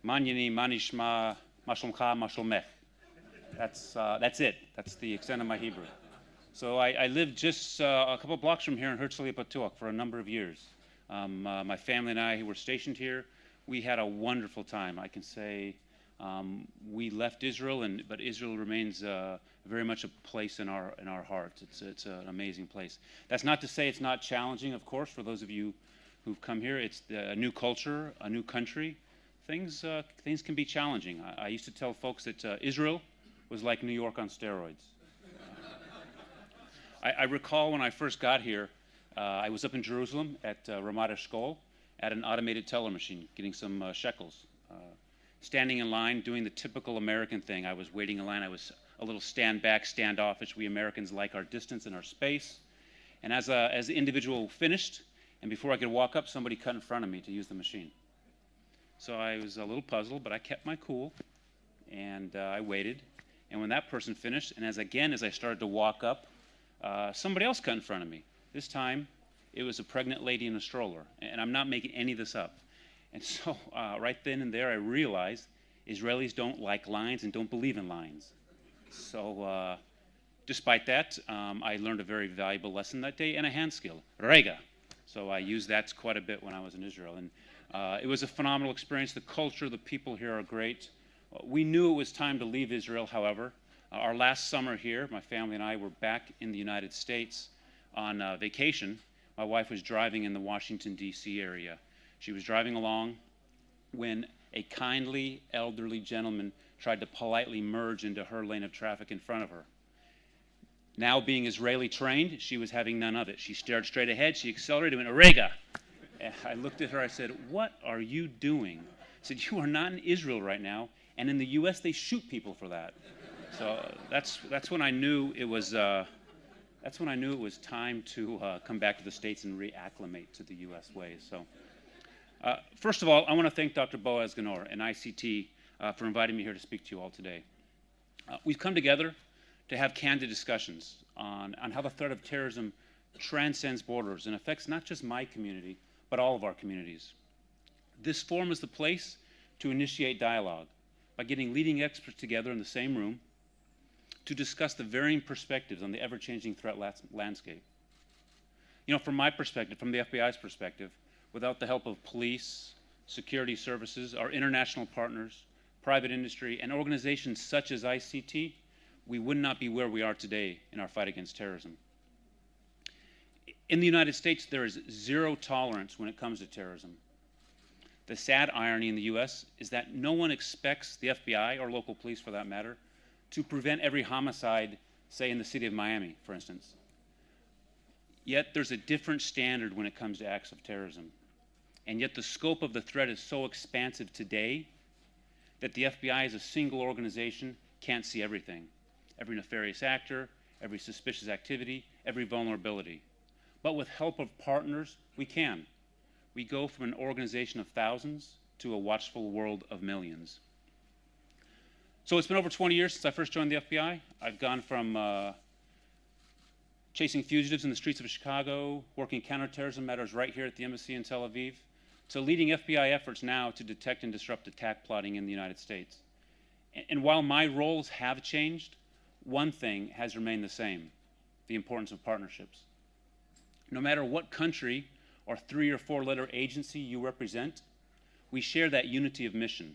Manyani, Manishma, Mashlomcha, Mashlomech. That's it. That's the extent of my Hebrew. So I lived just a couple blocks from here in Herzliya for a number of years. My family and I, who were stationed here, we had a wonderful time. I can say we left Israel, but Israel remains very much a place in our hearts. It's an amazing place. That's not to say it's not challenging, of course, for those of you who've come here. It's a new culture, a new country. Things can be challenging. I used to tell folks that Israel was like New York on steroids. I recall when I first got here, I was up in Jerusalem at Ramat Eshkol at an automated teller machine, getting some shekels. Standing in line, doing the typical American thing. I was waiting in line. I was a little stand back, standoffish. We Americans like our distance and our space. And as the individual finished, and before I could walk up, somebody cut in front of me to use the machine. So I was a little puzzled, but I kept my cool, and I waited. And when that person finished, and as I started to walk up, somebody else cut in front of me. This time, it was a pregnant lady in a stroller, and I'm not making any of this up. And so right then and there, I realized Israelis don't like lines and don't believe in lines. So despite that, I learned a very valuable lesson that day and a hand skill, rega. So I used that quite a bit when I was in Israel. And it was a phenomenal experience. The culture, the people here are great. We knew it was time to leave Israel, however. Our last summer here, my family and I were back in the United States on vacation. My wife was driving in the Washington, D.C. area. She was driving along when a kindly, elderly gentleman tried to politely merge into her lane of traffic in front of her. Now, being Israeli trained, she was having none of it. She stared straight ahead, she accelerated, and went, "Rega!" I looked at her, I said, "What are you doing?" I said, "You are not in Israel right now, and in the U.S. they shoot people for that." So that's when I knew it was time to come back to the States and reacclimate to the U.S. ways. So first of all, I want to thank Dr. Boaz Ganor and ICT for inviting me here to speak to you all today. We've come together to have candid discussions on how the threat of terrorism transcends borders and affects not just my community, but all of our communities. This forum is the place to initiate dialogue by getting leading experts together in the same room to discuss the varying perspectives on the ever-changing threat landscape. You know, from my perspective, from the FBI's perspective, without the help of police, security services, our international partners, private industry, and organizations such as ICT, we would not be where we are today in our fight against terrorism. In the United States, there is zero tolerance when it comes to terrorism. The sad irony in the US is that no one expects the FBI, or local police for that matter, to prevent every homicide, say in the city of Miami, for instance. Yet there's a different standard when it comes to acts of terrorism. And yet the scope of the threat is so expansive today that the FBI as a single organization can't see everything. Every nefarious actor, every suspicious activity, every vulnerability. But with help of partners, we can. We go from an organization of thousands to a watchful world of millions. So it's been over 20 years since I first joined the FBI. I've gone from chasing fugitives in the streets of Chicago, working counterterrorism matters right here at the embassy in Tel Aviv, to leading FBI efforts now to detect and disrupt attack plotting in the United States. And while my roles have changed, one thing has remained the same: the importance of partnerships. No matter what country or 3- or 4-letter agency you represent, we share that unity of mission: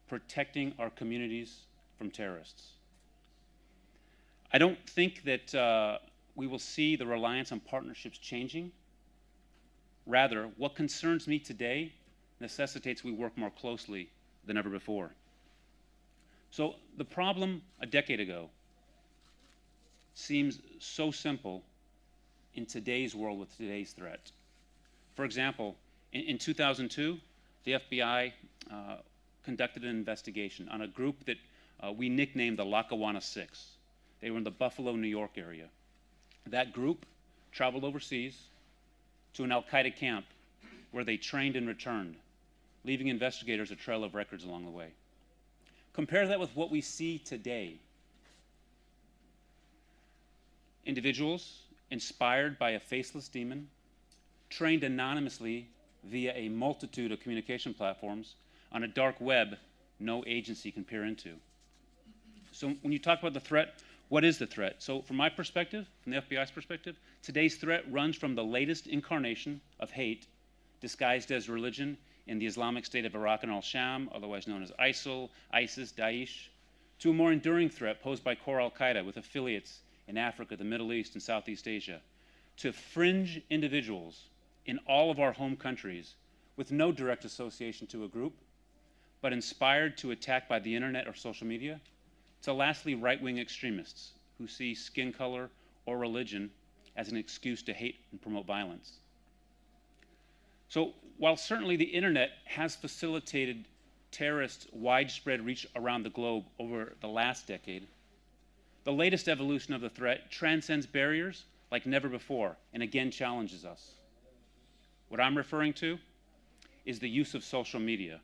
protecting our communities from terrorists. I don't think that we will see the reliance on partnerships changing. Rather, what concerns me today necessitates we work more closely than ever before. So the problem a decade ago seems so simple in today's world with today's threat. For example, in 2002, the FBI conducted an investigation on a group that we nicknamed the Lackawanna Six. They were in the Buffalo, New York area. That group traveled overseas to an al-Qaeda camp where they trained and returned, leaving investigators a trail of records along the way. Compare that with what we see today. Individuals inspired by a faceless demon, trained anonymously via a multitude of communication platforms, on a dark web no agency can peer into. So when you talk about the threat, what is the threat? So from my perspective, from the FBI's perspective, today's threat runs from the latest incarnation of hate disguised as religion in the Islamic State of Iraq and al-Sham, otherwise known as ISIL, ISIS, Daesh, to a more enduring threat posed by core al-Qaeda with affiliates in Africa, the Middle East, and Southeast Asia, to fringe individuals in all of our home countries with no direct association to a group, but inspired to attack by the internet or social media, to lastly right-wing extremists who see skin color or religion as an excuse to hate and promote violence. So while certainly the internet has facilitated terrorists' widespread reach around the globe over the last decade, the latest evolution of the threat transcends barriers like never before and again challenges us. What I'm referring to is the use of social media,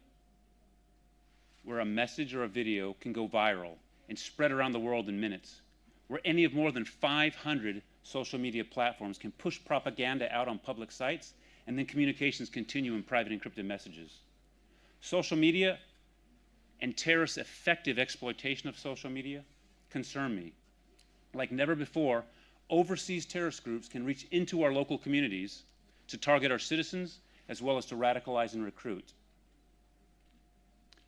where a message or a video can go viral and spread around the world in minutes, where any of more than 500 social media platforms can push propaganda out on public sites, and then communications continue in private encrypted messages. Social media and terrorists' effective exploitation of social media concern me. Like never before, overseas terrorist groups can reach into our local communities to target our citizens as well as to radicalize and recruit.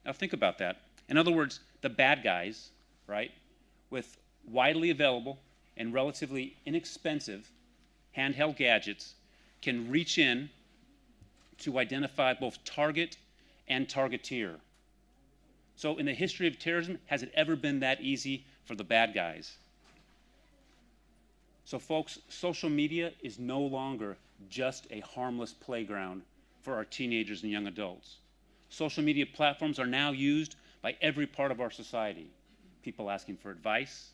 Now think about that. In other words, the bad guys, right, with widely available and relatively inexpensive handheld gadgets can reach in to identify both target and targeteer. So in the history of terrorism, has it ever been that easy for the bad guys? So folks, social media is no longer just a harmless playground for our teenagers and young adults. Social media platforms are now used by every part of our society. People asking for advice,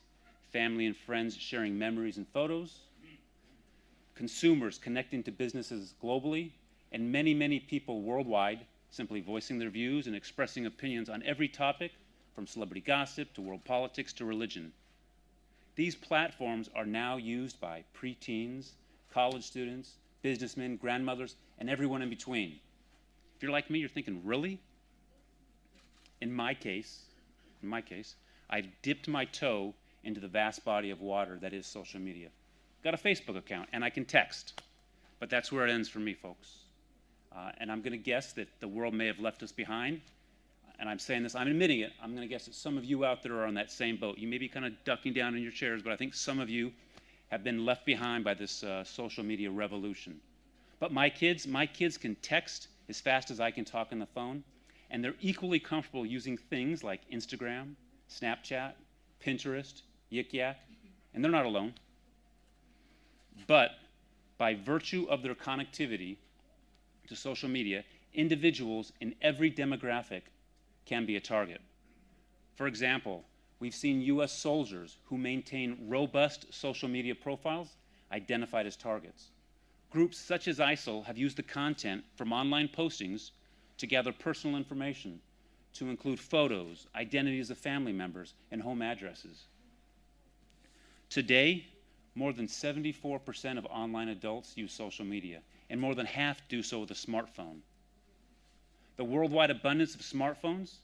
family and friends sharing memories and photos, consumers connecting to businesses globally, and many, many people worldwide simply voicing their views and expressing opinions on every topic, from celebrity gossip to world politics to religion. These platforms are now used by preteens, college students, businessmen, grandmothers, and everyone in between. If you're like me, you're thinking, really? In my case, I've dipped my toe into the vast body of water that is social media. Got a Facebook account, and I can text. But that's where it ends for me, folks. And I'm going to guess that the world may have left us behind. And I'm saying this, I'm admitting it. I'm going to guess that some of you out there are on that same boat. You may be kind of ducking down in your chairs, but I think some of you have been left behind by this social media revolution. But my kids can text as fast as I can talk on the phone, and they're equally comfortable using things like Instagram, Snapchat, Pinterest, Yik Yak, and they're not alone. But by virtue of their connectivity to social media, individuals in every demographic can be a target. For example, we've seen US soldiers who maintain robust social media profiles identified as targets. Groups such as ISIL have used the content from online postings to gather personal information, to include photos, identities of family members, and home addresses. Today, more than 74% of online adults use social media, and more than half do so with a smartphone. The worldwide abundance of smartphones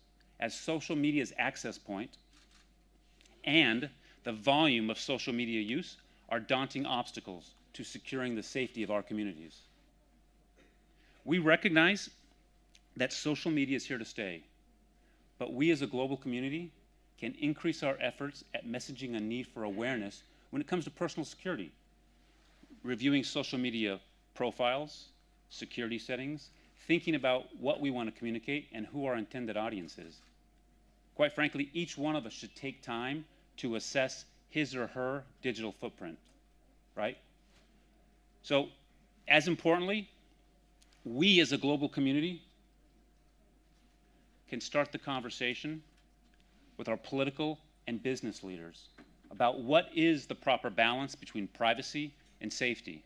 as social media's access point and the volume of social media use are daunting obstacles to securing the safety of our communities. We recognize that social media is here to stay, but we as a global community can increase our efforts at messaging a need for awareness when it comes to personal security, reviewing social media profiles, security settings, thinking about what we want to communicate and who our intended audience is. Quite frankly, each one of us should take time to assess his or her digital footprint, right? So, as importantly, we as a global community can start the conversation with our political and business leaders about what is the proper balance between privacy and safety.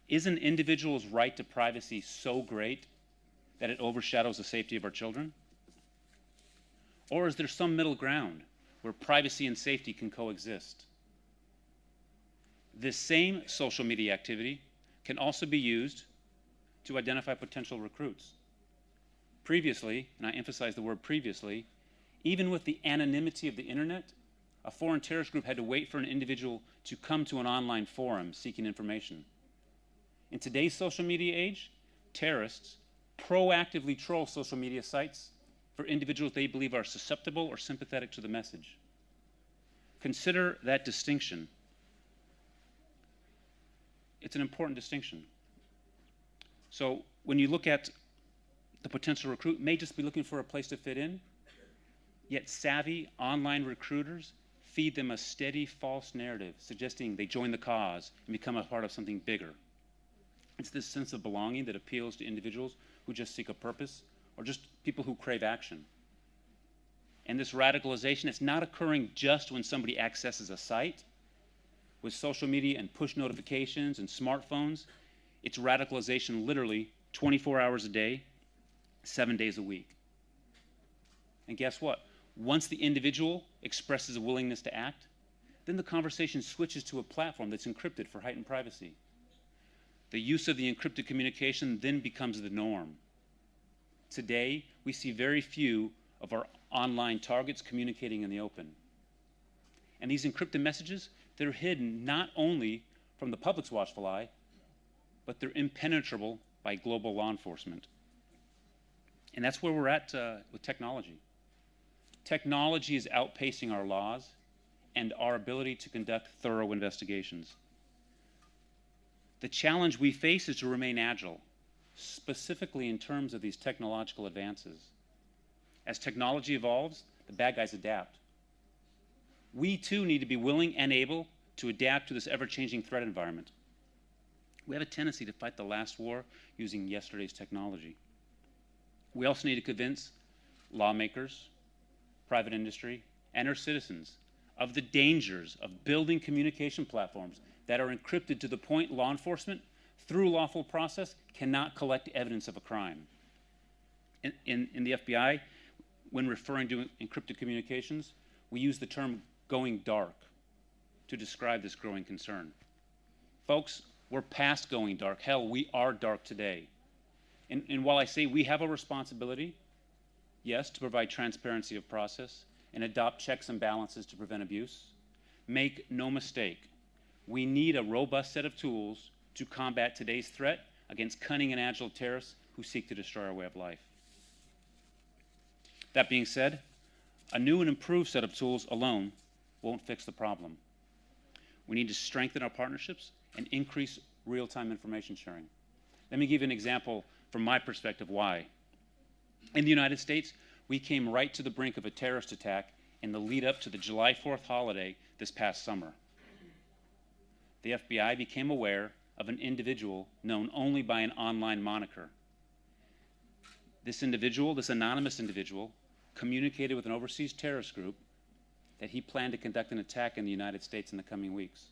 Is an individual's right to privacy so great that it overshadows the safety of our children? Or is there some middle ground where privacy and safety can coexist? This same social media activity can also be used to identify potential recruits. Previously, and I emphasize the word previously, even with the anonymity of the internet, a foreign terrorist group had to wait for an individual to come to an online forum seeking information. In today's social media age, terrorists proactively troll social media sites for individuals they believe are susceptible or sympathetic to the message. Consider that distinction. It's an important distinction. So when you look at the potential recruit, may just be looking for a place to fit in, yet savvy online recruiters feed them a steady false narrative suggesting they join the cause and become a part of something bigger. It's this sense of belonging that appeals to individuals who just seek a purpose or just people who crave action. And this radicalization is not occurring just when somebody accesses a site. With social media and push notifications and smartphones, it's radicalization literally 24 hours a day, 7 days a week. And guess what? Once the individual expresses a willingness to act, then the conversation switches to a platform that's encrypted for heightened privacy. The use of the encrypted communication then becomes the norm. Today, we see very few of our online targets communicating in the open. And these encrypted messages, they're hidden not only from the public's watchful eye, but they're impenetrable by global law enforcement. And that's where we're at with technology. Technology is outpacing our laws and our ability to conduct thorough investigations. The challenge we face is to remain agile, specifically in terms of these technological advances. As technology evolves, the bad guys adapt. We too need to be willing and able to adapt to this ever-changing threat environment. We have a tendency to fight the last war using yesterday's technology. We also need to convince lawmakers, private industry, and our citizens of the dangers of building communication platforms that are encrypted to the point law enforcement, through lawful process, cannot collect evidence of a crime. In the FBI, when referring to encrypted communications, we use the term going dark to describe this growing concern. Folks, we're past going dark. Hell, we are dark today. And while I say we have a responsibility, yes, to provide transparency of process and adopt checks and balances to prevent abuse, make no mistake, we need a robust set of tools to combat today's threat against cunning and agile terrorists who seek to destroy our way of life. That being said, a new and improved set of tools alone won't fix the problem. We need to strengthen our partnerships and increase real-time information sharing. Let me give you an example from my perspective why. In the United States, we came right to the brink of a terrorist attack in the lead up to the July 4th holiday this past summer. The FBI became aware of an individual known only by an online moniker. This individual, this anonymous individual, communicated with an overseas terrorist group that he planned to conduct an attack in the United States in the coming weeks.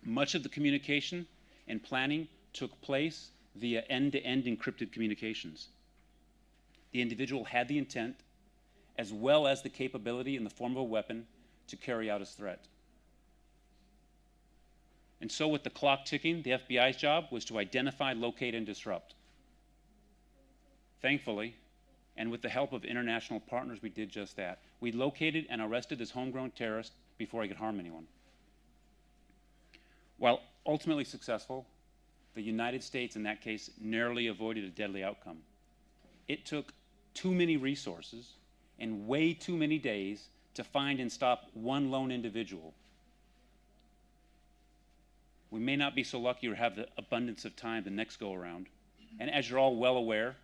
Much of the communication and planning took place via end-to-end encrypted communications. The individual had the intent, as well as the capability in the form of a weapon, to carry out his threat. And so with the clock ticking, the FBI's job was to identify, locate, and disrupt. Thankfully, and with the help of international partners, we did just that. We located and arrested this homegrown terrorist before he could harm anyone. While ultimately successful, the United States in that case narrowly avoided a deadly outcome. It took too many resources and way too many days to find and stop one lone individual. We may not be so lucky or have the abundance of time the next go around. And as you're all well aware,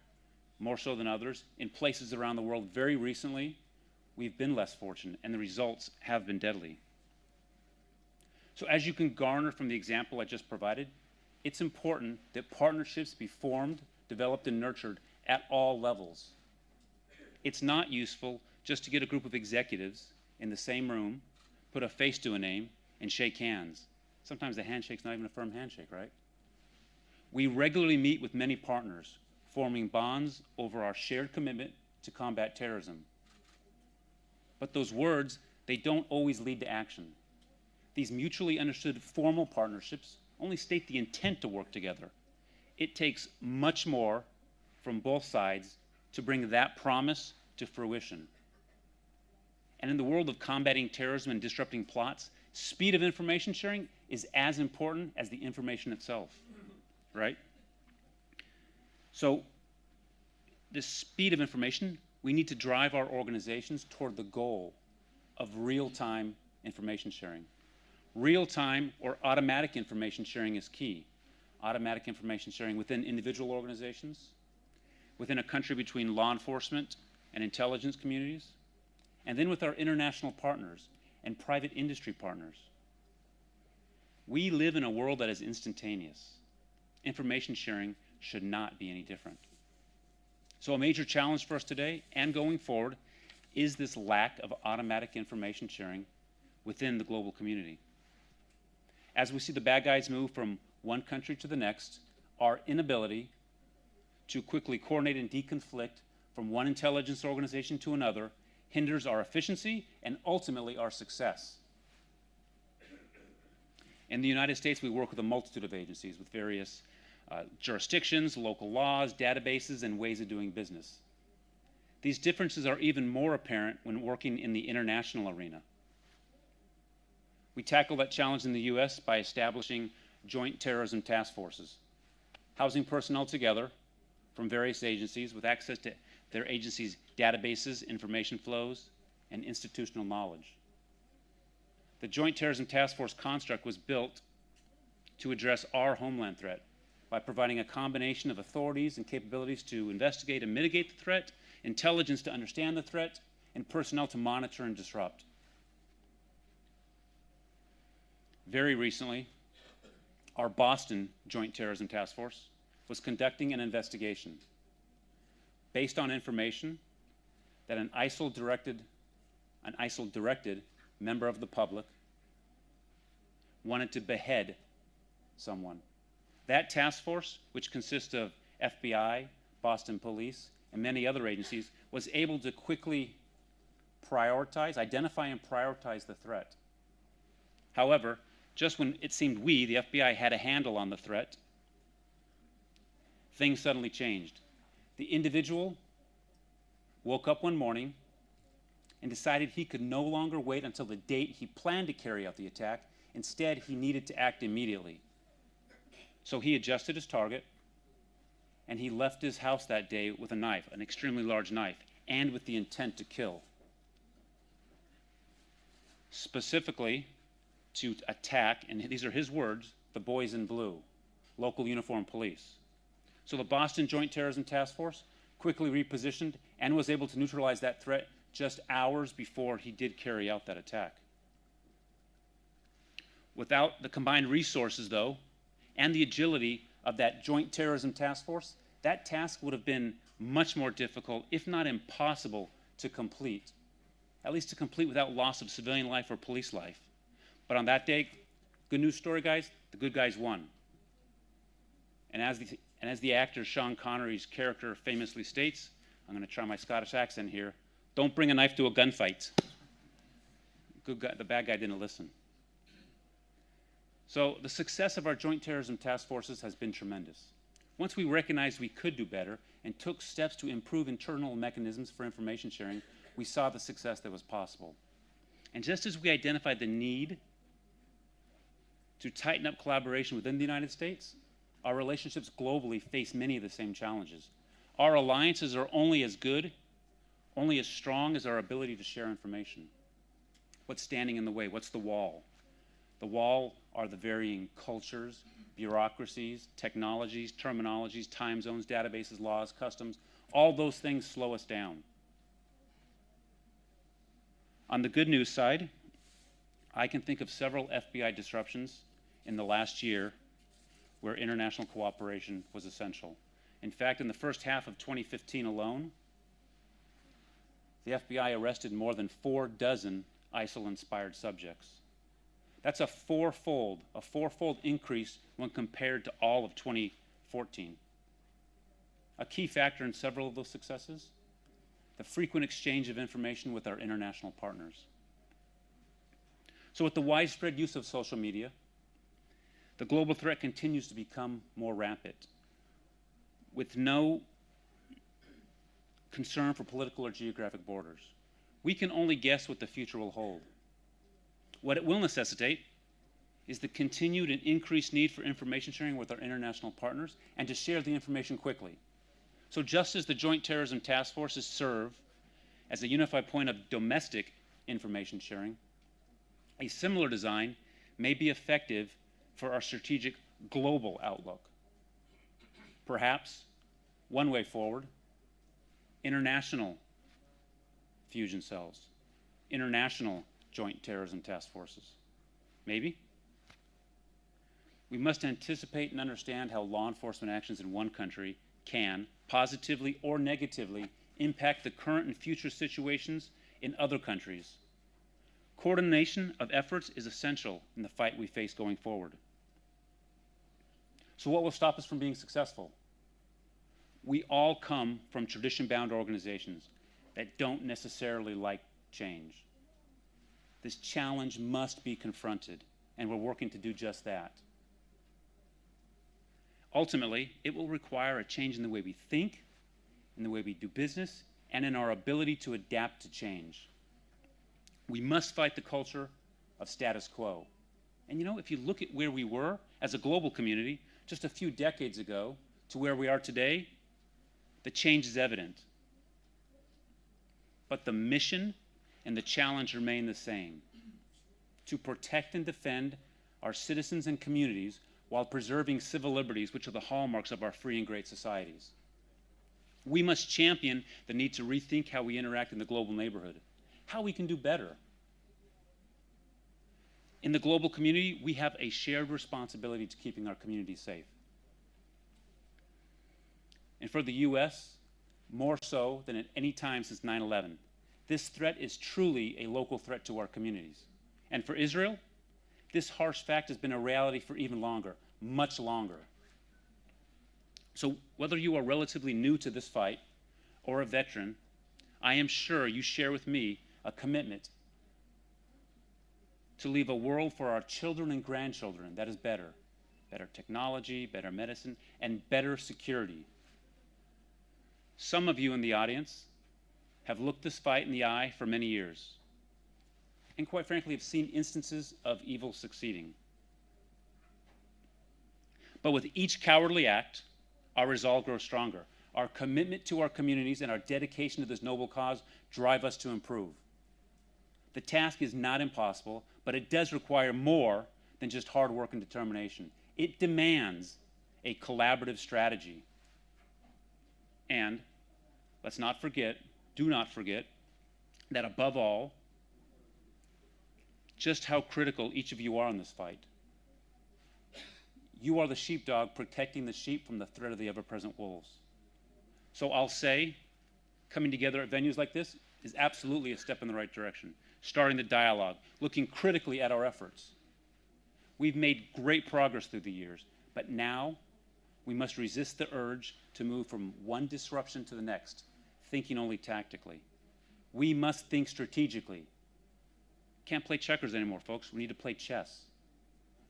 more so than others, in places around the world very recently, we've been less fortunate and the results have been deadly. So as you can garner from the example I just provided, it's important that partnerships be formed, developed, and nurtured at all levels. It's not useful just to get a group of executives in the same room, put a face to a name, and shake hands. Sometimes the handshake's not even a firm handshake, right? We regularly meet with many partners, forming bonds over our shared commitment to combat terrorism. But those words, they don't always lead to action. These mutually understood formal partnerships only state the intent to work together. It takes much more from both sides to bring that promise to fruition. And in the world of combating terrorism and disrupting plots, speed of information sharing is as important as the information itself, right? So the speed of information, we need to drive our organizations toward the goal of real-time information sharing. Real-time or automatic information sharing is key. Automatic information sharing within individual organizations, within a country between law enforcement and intelligence communities, and then with our international partners and private industry partners. We live in a world that is instantaneous. Information sharing should not be any different. So a major challenge for us today and going forward is this lack of automatic information sharing within the global community. As we see the bad guys move from one country to the next, our inability to quickly coordinate and deconflict from one intelligence organization to another hinders our efficiency and ultimately our success. In the United States, we work with a multitude of agencies with various jurisdictions, local laws, databases, and ways of doing business. These differences are even more apparent when working in the international arena. We tackle that challenge in the US by establishing joint terrorism task forces, housing personnel together from various agencies with access to their agencies' databases, information flows, and institutional knowledge. The Joint Terrorism Task Force construct was built to address our homeland threat by providing a combination of authorities and capabilities to investigate and mitigate the threat, intelligence to understand the threat, and personnel to monitor and disrupt. Very recently, our Boston Joint Terrorism Task Force was conducting an investigation based on information that an ISIL-directed member of the public wanted to behead someone. That task force, which consists of FBI, Boston Police, and many other agencies, was able to quickly identify and prioritize the threat. However, just when it seemed we, the FBI, had a handle on the threat, things suddenly changed. The individual woke up one morning and decided he could no longer wait until the date he planned to carry out the attack. Instead, he needed to act immediately. So he adjusted his target, and he left his house that day with a knife, an extremely large knife, and with the intent to kill. Specifically, to attack, and these are his words, the boys in blue, local uniformed police. So the Boston Joint Terrorism Task Force quickly repositioned and was able to neutralize that threat just hours before he did carry out that attack. Without the combined resources, though, and the agility of that Joint Terrorism Task Force, that task would have been much more difficult, if not impossible, to complete. At least to complete without loss of civilian life or police life. But on that day, good news story, guys, the good guys won. And as the actor Sean Connery's character famously states, I'm going to try my Scottish accent here, don't bring a knife to a gunfight. The bad guy didn't listen. So the success of our Joint Terrorism Task Forces has been tremendous. Once we recognized we could do better and took steps to improve internal mechanisms for information sharing, we saw the success that was possible. And just as we identified the need to tighten up collaboration within the United States, our relationships globally face many of the same challenges. Our alliances are only as good, only as strong as our ability to share information. What's standing in the way? What's the wall? The wall are the varying cultures, bureaucracies, technologies, terminologies, time zones, databases, laws, customs. All those things slow us down. On the good news side, I can think of several FBI disruptions in the last year where international cooperation was essential. In fact, in the first half of 2015 alone, the FBI arrested more than 4 dozen ISIL-inspired subjects. That's a fourfold increase when compared to all of 2014. A key factor in several of those successes, the frequent exchange of information with our international partners. So with the widespread use of social media, the global threat continues to become more rampant. With no concern for political or geographic borders. We can only guess what the future will hold. What it will necessitate is the continued and increased need for information sharing with our international partners and to share the information quickly. So just as the Joint Terrorism Task Forces serve as a unified point of domestic information sharing, a similar design may be effective for our strategic global outlook. Perhaps one way forward, international fusion cells, international joint terrorism task forces. Maybe. We must anticipate and understand how law enforcement actions in one country can, positively or negatively, impact the current and future situations in other countries. Coordination of efforts is essential in the fight we face going forward. So what will stop us from being successful? We all come from tradition-bound organizations that don't necessarily like change. This challenge must be confronted, and we're working to do just that. Ultimately, it will require a change in the way we think, in the way we do business, and in our ability to adapt to change. We must fight the culture of status quo. And you know, if you look at where we were as a global community just a few decades ago to where we are today, the change is evident. But the mission and the challenge remain the same: to protect and defend our citizens and communities while preserving civil liberties, which are the hallmarks of our free and great societies. We must champion the need to rethink how we interact in the global neighborhood, how we can do better. In the global community, we have a shared responsibility to keeping our communities safe. And for the US, more so than at any time since 9/11, this threat is truly a local threat to our communities. And for Israel, this harsh fact has been a reality for even longer, much longer. So whether you are relatively new to this fight or a veteran, I am sure you share with me a commitment to leave a world for our children and grandchildren that is better. Better technology, better medicine, and better security. Some of you in the audience have looked this fight in the eye for many years, and quite frankly have seen instances of evil succeeding. But with each cowardly act, our resolve grows stronger. Our commitment to our communities and our dedication to this noble cause drive us to improve. The task is not impossible, but it does require more than just hard work and determination. It demands a collaborative strategy. And let's not forget, do not forget, that above all, just how critical each of you are in this fight. You are the sheepdog protecting the sheep from the threat of the ever-present wolves. So I'll say, coming together at venues like this is absolutely a step in the right direction. Starting the dialogue, looking critically at our efforts. We've made great progress through the years, but now we must resist the urge to move from one disruption to the next, thinking only tactically. We must think strategically. Can't play checkers anymore, folks. We need to play chess.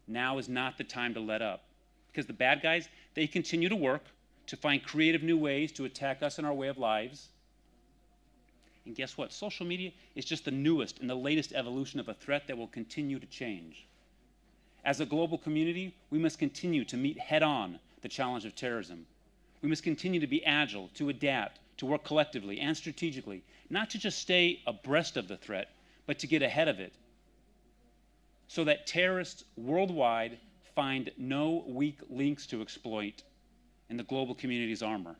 Now is not the time to let up, because the bad guys, they continue to work to find creative new ways to attack us and our way of lives. And guess what? Social media is just the newest and the latest evolution of a threat that will continue to change. As a global community, we must continue to meet head-on the challenge of terrorism. We must continue to be agile, to adapt, to work collectively and strategically, not to just stay abreast of the threat, but to get ahead of it, so that terrorists worldwide find no weak links to exploit in the global community's armor,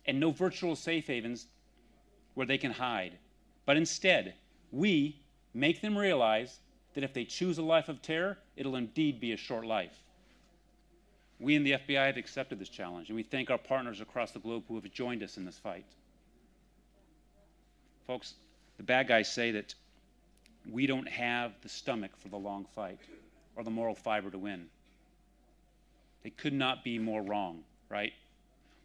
and no virtual safe havens where they can hide. But instead, we make them realize that if they choose a life of terror, it'll indeed be a short life. We in the FBI have accepted this challenge, and we thank our partners across the globe who have joined us in this fight. Folks, the bad guys say that we don't have the stomach for the long fight or the moral fiber to win. They could not be more wrong, right?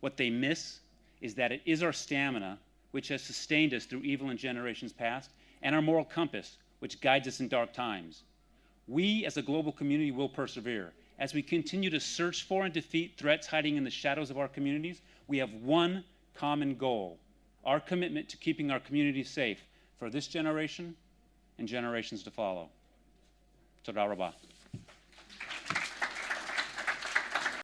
What they miss is that it is our stamina which has sustained us through evil in generations past, and our moral compass, which guides us in dark times. We, as a global community, will persevere. As we continue to search for and defeat threats hiding in the shadows of our communities, we have one common goal: our commitment to keeping our communities safe for this generation and generations to follow. Toda rabah.